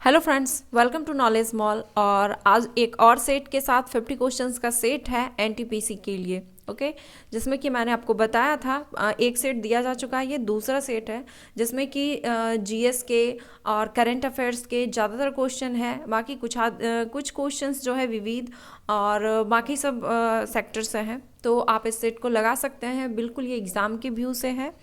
Hello friends, welcome to Knowledge Mall. और आज एक और सेट के साथ 50 क्वेश्चंस का सेट है एनटीपीसी के लिए। ओके, जिसमें कि मैंने आपको बताया था एक सेट दिया जा चुका है, ये दूसरा सेट है जिसमें कि जीएस के और करंट अफेयर्स के ज़्यादातर क्वेश्चन है। बाकी कुछ क्वेश्चंस जो है विविध और बाकी सब सेक्टर से हैं, तो आप इस सेट को लगा सकते हैं। बिल्कुल ये एग्ज़ाम के व्यू से है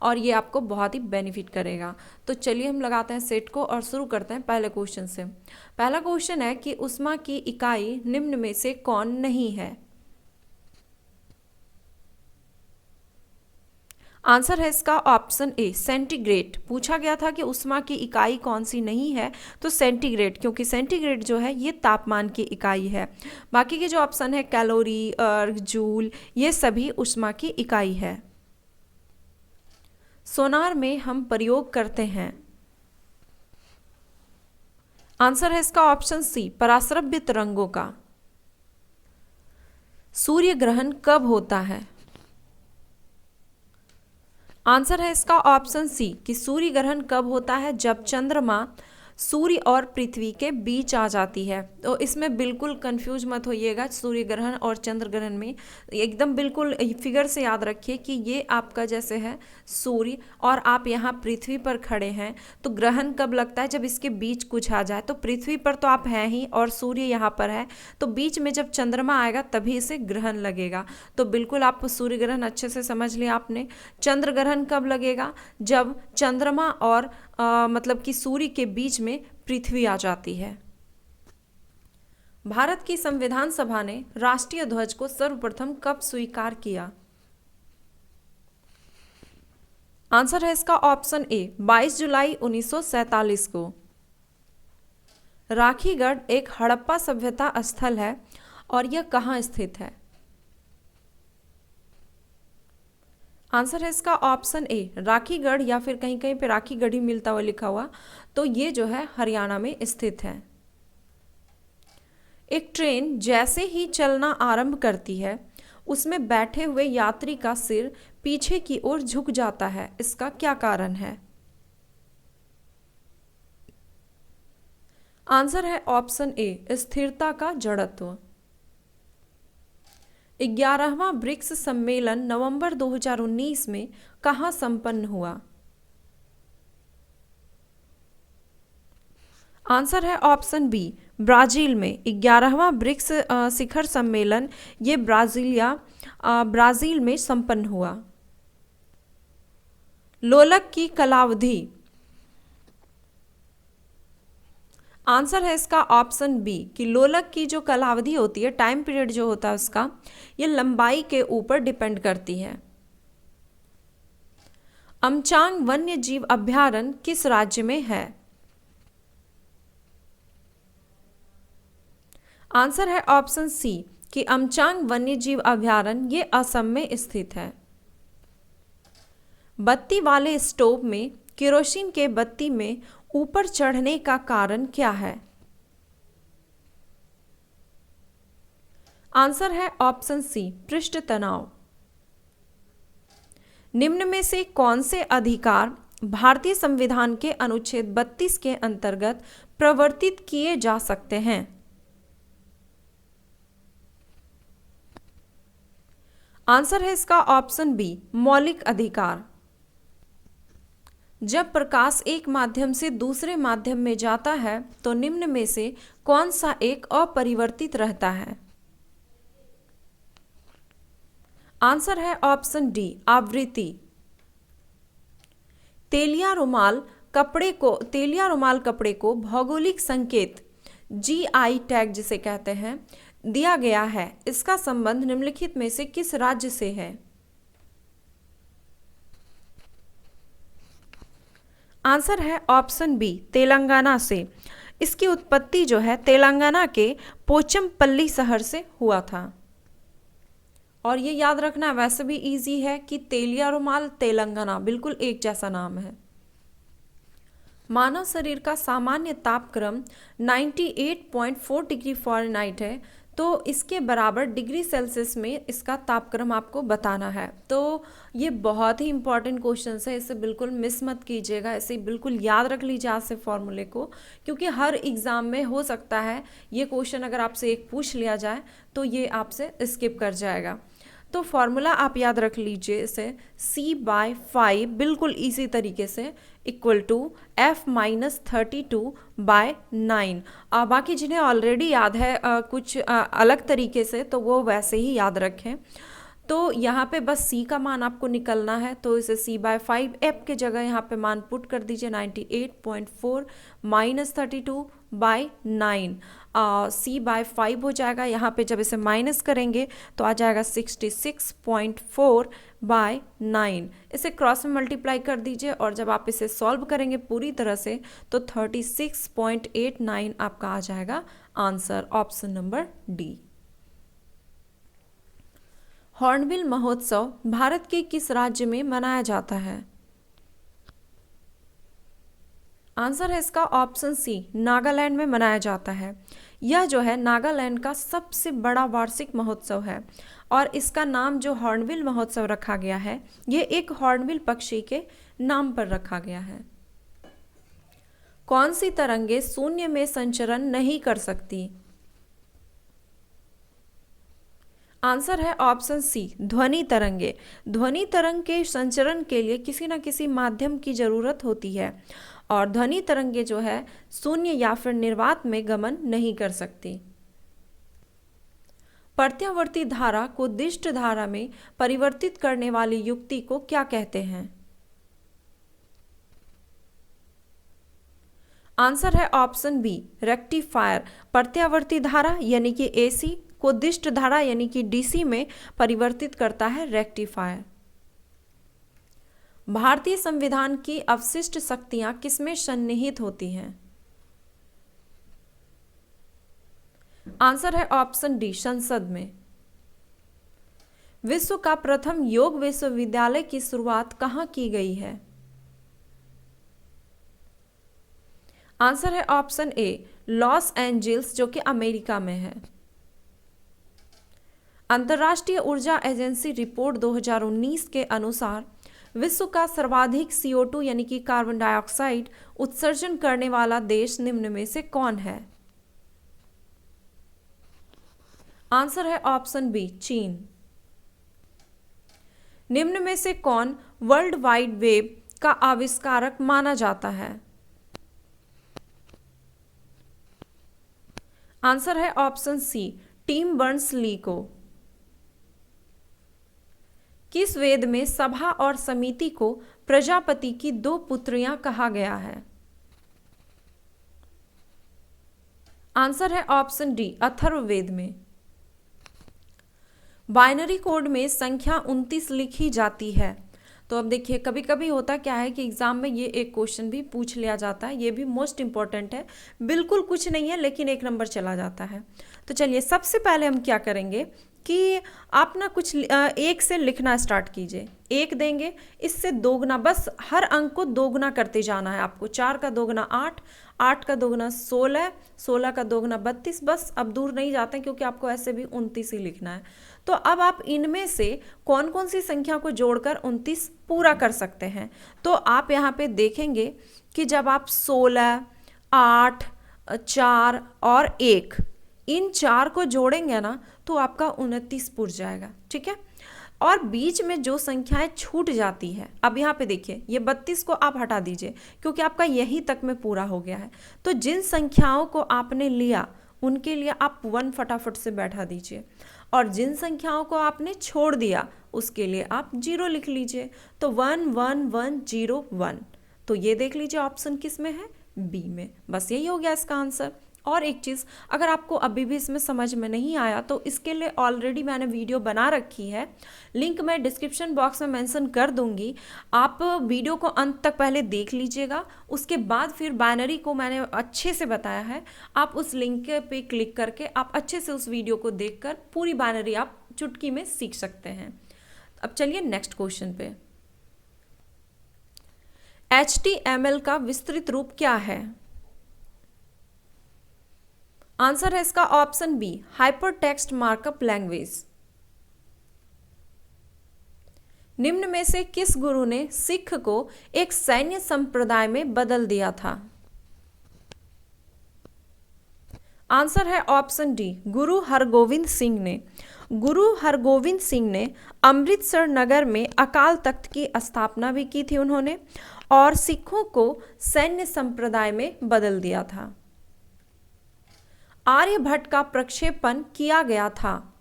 और ये आपको बहुत ही बेनिफिट करेगा। तो चलिए हम लगाते हैं सेट को और शुरू करते हैं पहले क्वेश्चन से। पहला क्वेश्चन है कि उष्मा की इकाई निम्न में से कौन नहीं है। आंसर है इसका ऑप्शन ए सेंटीग्रेड। पूछा गया था कि उष्मा की इकाई कौन सी नहीं है, तो सेंटीग्रेड, क्योंकि सेंटीग्रेड जो है ये तापमान की इकाई है। बाकी के जो ऑप्शन है कैलोरी और जूल, ये सभी उष्मा की इकाई है। सोनार में हम प्रयोग करते हैं। आंसर है इसका ऑप्शन सी पराश्रव्य तरंगों का। सूर्य ग्रहण कब होता है। आंसर है इसका ऑप्शन सी कि सूर्य ग्रहण कब होता है, जब चंद्रमा सूर्य और पृथ्वी के बीच आ जाती है। तो इसमें बिल्कुल कंफ्यूज मत होइएगा, सूर्य ग्रहण और चंद्र ग्रहण में एकदम बिल्कुल फिगर से याद रखिए कि ये आपका जैसे है सूर्य और आप यहाँ पृथ्वी पर खड़े हैं, तो ग्रहण कब लगता है, जब इसके बीच कुछ आ जाए। तो पृथ्वी पर तो आप हैं ही और सूर्य यहाँ पर है, तो बीच में जब चंद्रमा आएगा तभी इसे ग्रहण लगेगा। तो बिल्कुल आप सूर्य ग्रहण अच्छे से समझ लिया आपने। चंद्र ग्रहण कब लगेगा, जब चंद्रमा और मतलब कि सूर्य के बीच में पृथ्वी आ जाती है। भारत की संविधान सभा ने राष्ट्रीय ध्वज को सर्वप्रथम कब स्वीकार किया। आंसर है इसका ऑप्शन ए 22 जुलाई 1947 को। राखीगढ़ एक हड़प्पा सभ्यता स्थल है और यह कहाँ स्थित है। आंसर है इसका ऑप्शन ए राखीगढ़, या फिर कहीं कहीं पे राखीगढ़ ही मिलता हुआ लिखा हुआ, तो ये जो है हरियाणा में स्थित है। एक ट्रेन जैसे ही चलना आरंभ करती है, उसमें बैठे हुए यात्री का सिर पीछे की ओर झुक जाता है, इसका क्या कारण है। आंसर है ऑप्शन ए स्थिरता का जड़त्व। 11वां ब्रिक्स सम्मेलन नवंबर 2019 में कहाँ संपन्न हुआ। आंसर है ऑप्शन बी ब्राजील में। 11वां ब्रिक्स शिखर सम्मेलन ये ब्राजील में संपन्न हुआ। लोलक की कालावधि। आंसर है इसका ऑप्शन बी कि लोलक की जो कालावधि होती है, टाइम पीरियड जो होता है उसका, ये लंबाई के ऊपर डिपेंड करती है। अमचांग वन्य जीव अभयारण्य किस राज्य में है। आंसर है ऑप्शन सी कि अमचांग वन्य जीव अभयारण्य ये असम में स्थित है। बत्ती वाले स्टोव में केरोसिन के बत्ती में ऊपर चढ़ने का कारण क्या है। आंसर है ऑप्शन सी पृष्ठ तनाव। निम्न में से कौन से अधिकार भारतीय संविधान के अनुच्छेद 32 के अंतर्गत प्रवर्तित किए जा सकते हैं। आंसर है इसका ऑप्शन बी मौलिक अधिकार। जब प्रकाश एक माध्यम से दूसरे माध्यम में जाता है, तो निम्न में से कौन सा एक अपरिवर्तित रहता है। आंसर है ऑप्शन डी आवृत्ति। तेलिया रुमाल कपड़े को भौगोलिक संकेत जीआई टैग जिसे कहते हैं दिया गया है, इसका संबंध निम्नलिखित में से किस राज्य से है। आंसर है ऑप्शन बी तेलंगाना से। इसकी उत्पत्ति जो है तेलंगाना के पोचमपल्ली शहर से हुआ था। और ये याद रखना वैसे भी इजी है कि तेलिया रुमाल तेलंगाना बिल्कुल एक जैसा नाम है। मानव शरीर का सामान्य तापक्रम 98.4 डिग्री फ़ारेनहाइट है, तो इसके बराबर डिग्री सेल्सियस में इसका तापक्रम आपको बताना है। तो ये बहुत ही इंपॉर्टेंट क्वेश्चन है, इसे बिल्कुल मिस मत कीजिएगा, इसे बिल्कुल याद रख लीजिए आज से फॉर्मूले को, क्योंकि हर एग्ज़ाम में हो सकता है ये क्वेश्चन अगर आपसे एक पूछ लिया जाए तो ये आपसे स्किप कर जाएगा। तो फॉर्मूला आप याद रख लीजिए इसे, C/5 बिल्कुल इसी तरीके से इक्वल टू F-32/9। बाकी जिन्हें ऑलरेडी याद है कुछ अलग तरीके से, तो वो वैसे ही याद रखें। तो यहाँ पे बस C का मान आपको निकलना है, तो इसे C/5 F के जगह यहाँ पे मान पुट कर दीजिए 98.4 - 32/9। C/5 हो जाएगा, यहाँ पे जब इसे माइनस करेंगे तो आ जाएगा 66.4/9। इसे क्रॉस में मल्टीप्लाई कर दीजिए और जब आप इसे सॉल्व करेंगे पूरी तरह से तो 36.89 आपका आ जाएगा answer, option number D. Hornbill महोत्सव भारत के किस राज्य में मनाया जाता है? आंसर है इसका ऑप्शन सी, नागालैंड में मनाया जाता है। यह जो है नागालैंड का सबसे बड़ा वार्षिक महोत्सव है और इसका नाम जो हॉर्नबिल महोत्सव रखा गया है ये एक हॉर्नबिल पक्षी के नाम पर रखा गया है। कौन सी तरंगे शून्य में संचरण नहीं कर सकती? आंसर है ऑप्शन सी, ध्वनि तरंगे। ध्वनि तरंग के संचरण के लिए किसी न किसी माध्यम की जरूरत होती है और ध्वनि तरंगे जो है शून्य या फिर निर्वात में गमन नहीं कर सकती। प्रत्यावर्ती धारा को दिष्ट धारा में परिवर्तित करने वाली युक्ति को क्या कहते हैं? आंसर है ऑप्शन बी, रेक्टिफायर। प्रत्यावर्ती धारा यानी कि एसी को दिष्ट धारा यानी कि डीसी में परिवर्तित करता है रेक्टिफायर। भारतीय संविधान की अवशिष्ट शक्तियां किसमें सन्निहित होती हैं? आंसर है ऑप्शन डी, संसद में। विश्व का प्रथम योग विश्वविद्यालय की शुरुआत कहां की गई है? आंसर है ऑप्शन ए, लॉस एंजल्स, जो कि अमेरिका में है। अंतर्राष्ट्रीय ऊर्जा एजेंसी रिपोर्ट 2019 के अनुसार विश्व का सर्वाधिक CO2 यानी कि कार्बन डाइऑक्साइड उत्सर्जन करने वाला देश निम्न में से कौन है? आंसर है ऑप्शन बी, चीन। निम्न में से कौन वर्ल्ड वाइड वेब का आविष्कारक माना जाता है? आंसर है ऑप्शन सी, टिम बर्नर्स-ली को। किस वेद में सभा और समिति को प्रजापति की दो पुत्रियां कहा गया है? आंसर है ऑप्शन डी, अथर्ववेद में। बाइनरी कोड में संख्या 29 लिखी जाती है। तो अब देखिए कभी कभी होता क्या है कि एग्जाम में ये एक क्वेश्चन भी पूछ लिया जाता है, ये भी मोस्ट इंपॉर्टेंट है, बिल्कुल कुछ नहीं है लेकिन एक नंबर चला जाता है। तो चलिए सबसे पहले हम क्या करेंगे कि आप ना कुछ एक से लिखना स्टार्ट कीजिए। एक देंगे, इससे दोगुना, बस हर अंक को दोगुना करते जाना है आपको। 4 का दोगुना 8, 8 का दोगुना 16, 16 का दोगुना 32। बस अब दूर नहीं जाते हैं क्योंकि आपको ऐसे भी 29 ही लिखना है। तो अब आप इनमें से कौन कौन सी संख्या को जोड़कर 29 पूरा कर सकते हैं। तो आप यहाँ पे देखेंगे कि जब आप 16, 8, 4 और 1 इन 4 को जोड़ेंगे ना तो आपका 29 पूर जाएगा, ठीक है। और बीच में जो संख्याएं छूट जाती है, अब यहाँ पे देखिए ये 32 को आप हटा दीजिए क्योंकि आपका यहीं तक में पूरा हो गया है। तो जिन संख्याओं को आपने लिया उनके लिए आप 1 फटाफट से बैठा दीजिए और जिन संख्याओं को आपने छोड़ दिया उसके लिए आप 0 लिख लीजिए। तो 1 1 1 0 1। तो ये देख लीजिए ऑप्शन किस में है, बी में। बस यही हो गया इसका आंसर। और एक चीज़, अगर आपको अभी भी इसमें समझ में नहीं आया तो इसके लिए ऑलरेडी मैंने वीडियो बना रखी है, लिंक मैं डिस्क्रिप्शन बॉक्स में मेंशन कर दूंगी। आप वीडियो को अंत तक पहले देख लीजिएगा, उसके बाद फिर बाइनरी को मैंने अच्छे से बताया है। आप उस लिंक पे क्लिक करके आप अच्छे से उस वीडियो को देखकर पूरी बाइनरी आप चुटकी में सीख सकते हैं। अब चलिए नेक्स्ट क्वेश्चन पे। HTML का विस्तृत रूप क्या है? आंसर है इसका option B, hypertext markup language. निम्न में से किस गुरु ने सिख को एक सैन्य संप्रदाय में बदल दिया था? आंसर है ऑप्शन डी, गुरु हरगोविंद सिंह ने। गुरु हरगोविंद सिंह ने अमृतसर नगर में अकाल तख्त की स्थापना भी की थी उन्होंने, और सिखों को सैन्य संप्रदाय में बदल दिया था। आर्यभट्ट का प्रक्षेपण किया गया था?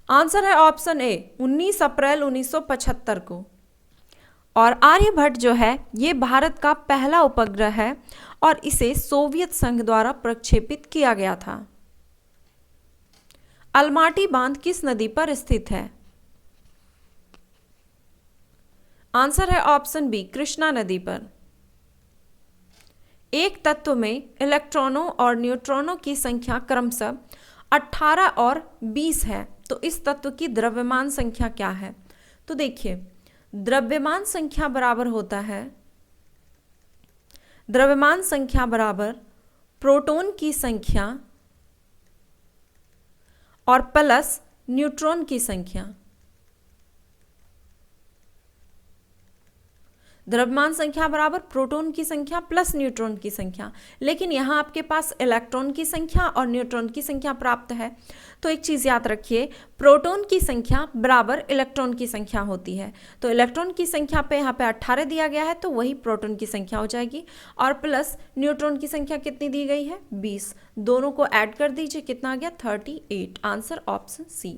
आंसर है ऑप्शन ए, 19 अप्रैल 1975 को। और आर्यभट्ट जो है ये भारत का पहला उपग्रह है और इसे सोवियत संघ द्वारा प्रक्षेपित किया गया था। अलमाटी बांध किस नदी पर स्थित है? आंसर है ऑप्शन बी, कृष्णा नदी पर। एक तत्व में इलेक्ट्रॉनों और न्यूट्रॉनों की संख्या क्रमशः 18 और 20 है, तो इस तत्व की द्रव्यमान संख्या क्या है? तो देखिए, द्रव्यमान संख्या बराबर होता है, द्रव्यमान संख्या बराबर प्रोटॉन की संख्या और प्लस न्यूट्रॉन की संख्या। द्रव्यमान संख्या बराबर प्रोटॉन की संख्या प्लस न्यूट्रॉन की संख्या, लेकिन यहाँ आपके पास इलेक्ट्रॉन की संख्या और न्यूट्रॉन की संख्या प्राप्त है। तो एक चीज़ याद रखिए, प्रोटॉन की संख्या बराबर इलेक्ट्रॉन की संख्या होती है। तो इलेक्ट्रॉन की संख्या पे यहाँ पे 18 दिया गया है, तो वही प्रोटॉन की संख्या हो जाएगी, और प्लस न्यूट्रॉन की संख्या कितनी दी गई है? 20। दोनों को ऐड कर दीजिए, कितना आ गया? 38। Answer option C.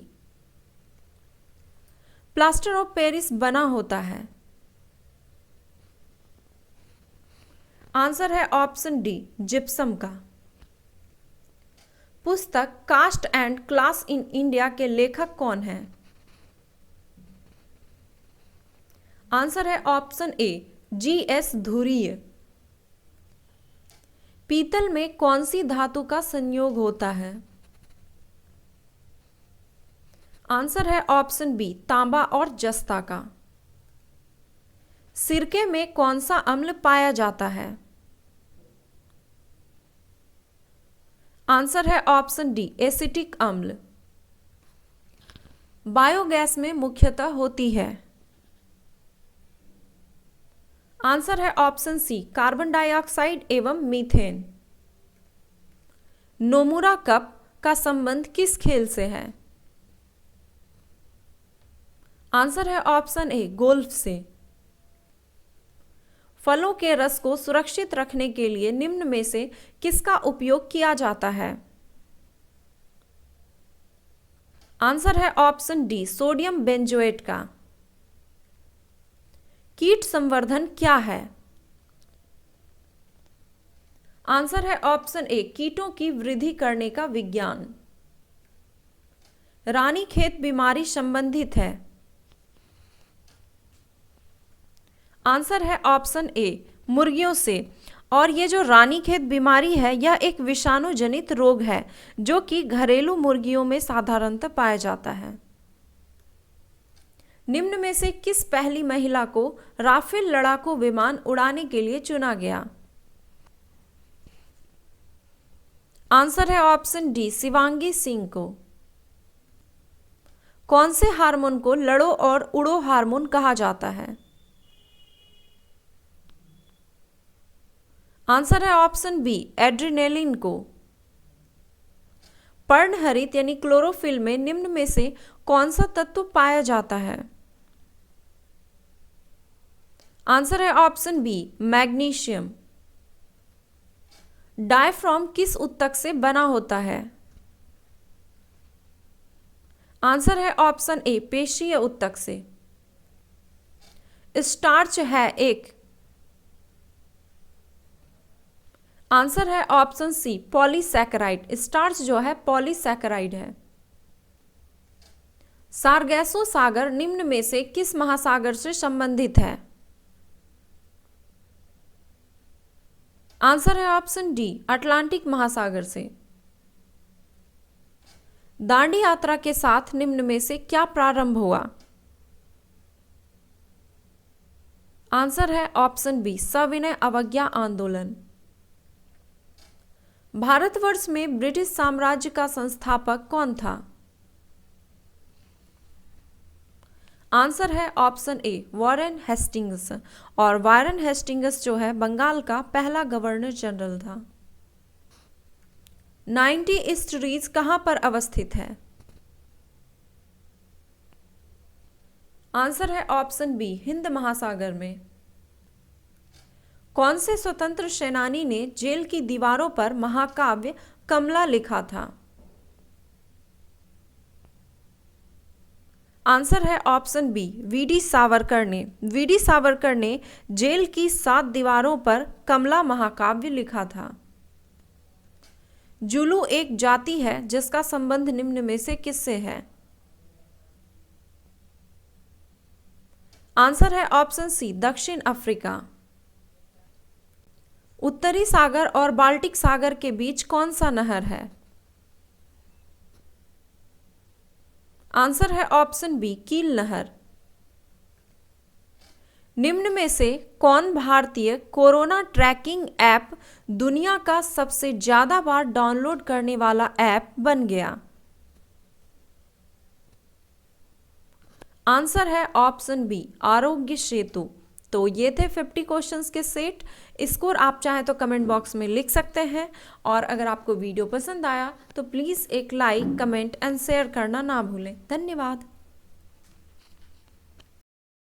Plaster of Paris बना होता है? आंसर है ऑप्शन डी, जिप्सम का। पुस्तक caste and class in India के लेखक कौन हैं? आंसर है ऑप्शन ए, जी.एस. धुरीय। पीतल में कौन सी धातु का संयोग होता है? आंसर है ऑप्शन बी, तांबा और जस्ता का। सिरके में कौन सा अम्ल पाया जाता है? आंसर है ऑप्शन डी, एसिटिक अम्ल। बायोगैस में मुख्यतः होती है? आंसर है ऑप्शन सी, कार्बन डाइऑक्साइड एवं मीथेन। नोमुरा कप का संबंध किस खेल से है? आंसर है ऑप्शन ए, गोल्फ से। फलों के रस को सुरक्षित रखने के लिए निम्न में से किसका उपयोग किया जाता है? आंसर है ऑप्शन डी, सोडियम बेंजोएट का। कीट संवर्धन क्या है? आंसर है ऑप्शन ए, कीटों की वृद्धि करने का विज्ञान। रानीखेत बीमारी संबंधित है? आंसर है ऑप्शन ए, मुर्गियों से। और ये जो रानीखेत बीमारी है यह एक विषाणु जनित रोग है जो कि घरेलू मुर्गियों में साधारणतः पाया जाता है। निम्न में से किस पहली महिला को राफेल लड़ाकू विमान उड़ाने के लिए चुना गया? आंसर है ऑप्शन डी, शिवांगी सिंह को। कौन से हार्मोन को लड़ो और उड़ो हार्मोन कहा जाता है? आंसर है ऑप्शन बी, एड्रेनालिन को। पर्णहरित यानी क्लोरोफिल में निम्न में से कौन सा तत्व पाया जाता है? आंसर है ऑप्शन बी, मैग्नीशियम। डायफ्राम किस ऊतक से बना होता है? आंसर है ऑप्शन ए, पेशीय ऊतक से। स्टार्च है एक? आंसर है ऑप्शन सी, पॉलीसैकेराइड। स्टार्च जो है पॉलीसैकेराइड है। सारगैसो सागर निम्न में से किस महासागर से संबंधित है? आंसर है ऑप्शन डी, अटलांटिक महासागर से। दांडी यात्रा के साथ निम्न में से क्या प्रारंभ हुआ? आंसर है ऑप्शन बी, सविनय अवज्ञा आंदोलन। भारतवर्ष में ब्रिटिश साम्राज्य का संस्थापक कौन था? आंसर है ऑप्शन ए वॉरेन हेस्टिंग्स। और वॉरेन हेस्टिंग्स जो है बंगाल का पहला गवर्नर जनरल था। 90 ईस्ट रीज कहां पर अवस्थित है? आंसर है ऑप्शन बी हिंद महासागर में। कौन से स्वतंत्र सेनानी ने जेल की दीवारों पर महाकाव्य कमला लिखा था? आंसर है ऑप्शन बी वीडी सावरकर ने। वीडी सावरकर ने जेल की 7 दीवारों पर कमला महाकाव्य लिखा था। जुलू एक जाति है जिसका संबंध निम्न में से किससे है? आंसर है ऑप्शन सी दक्षिण अफ्रीका। उत्तरी सागर और बाल्टिक सागर के बीच कौन सा नहर है? आंसर है ऑप्शन बी कील नहर। निम्न में से कौन भारतीय कोरोना ट्रैकिंग ऐप दुनिया का सबसे ज्यादा बार डाउनलोड करने वाला ऐप बन गया? आंसर है ऑप्शन बी आरोग्य सेतु। तो ये थे 50 क्वेश्चंस के सेट। स्कोर आप चाहें तो कमेंट बॉक्स में लिख सकते हैं। और अगर आपको वीडियो पसंद आया तो प्लीज़ एक लाइक, कमेंट एंड शेयर करना ना भूलें। धन्यवाद।